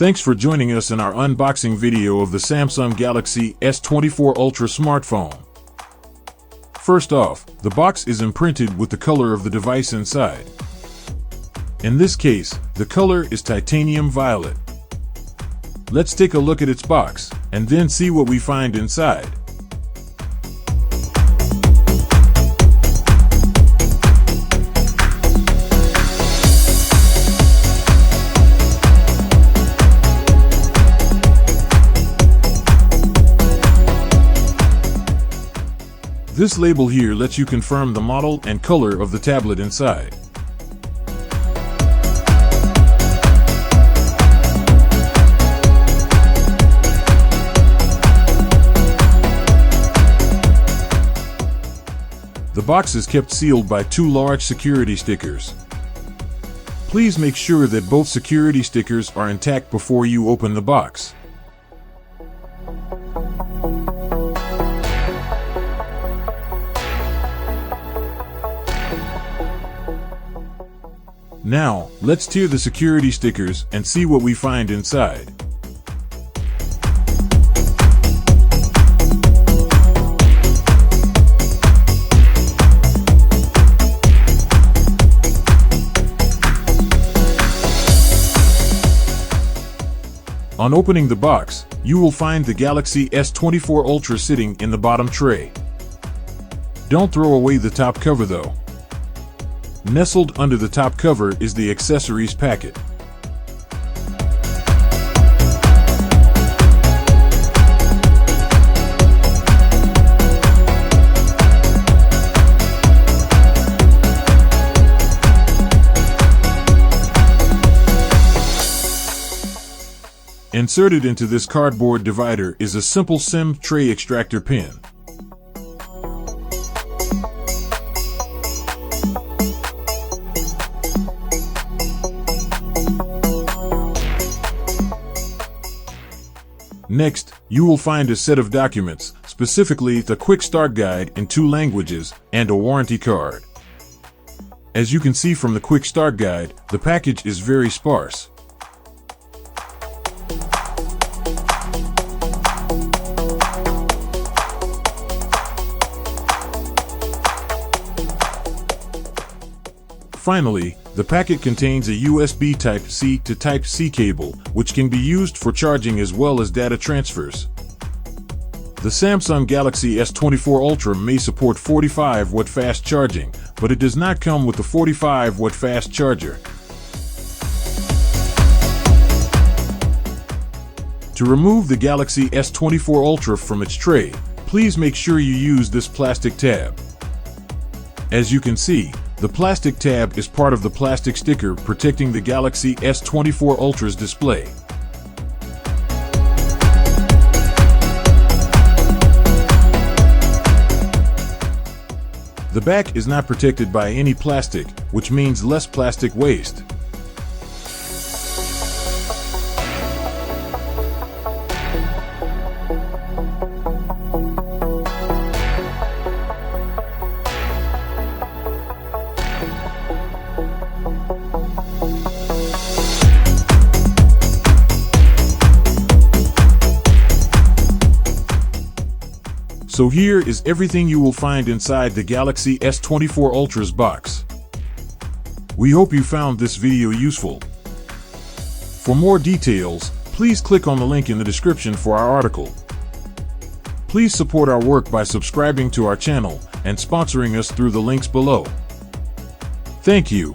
Thanks for joining us in our unboxing video of the Samsung Galaxy S24 Ultra smartphone. First off, the box is imprinted with the color of the device inside. In this case, the color is titanium violet. Let's take a look at its box, and then see what we find inside. This label here lets you confirm the model and color of the tablet inside. The box is kept sealed by two large security stickers. Please make sure that both security stickers are intact before you open the box. Now, let's tear the security stickers and see what we find inside. On opening the box, you will find the Galaxy S24 Ultra sitting in the bottom tray. Don't throw away the top cover though. Nestled under the top cover is the accessories packet. Inserted into this cardboard divider is a simple CIMB tray extractor pin. Next, you will find a set of documents, specifically the Quick Start Guide in 2 languages, and a warranty card. As you can see from the Quick Start Guide, the package is very sparse. Finally, the packet contains a USB Type-C to Type-C cable, which can be used for charging as well as data transfers. The Samsung Galaxy S24 Ultra may support 45-watt fast charging, but it does not come with the 45-watt fast charger. To remove the Galaxy S24 Ultra from its tray, please make sure you use this plastic tab. As you can see, the plastic tab is part of the plastic sticker protecting the Galaxy S24 Ultra's display. The back is not protected by any plastic, which means less plastic waste. So here is everything you will find inside the Galaxy S24 Ultra's box. We hope you found this video useful. For more details, please click on the link in the description for our article. Please support our work by subscribing to our channel and sponsoring us through the links below. Thank you.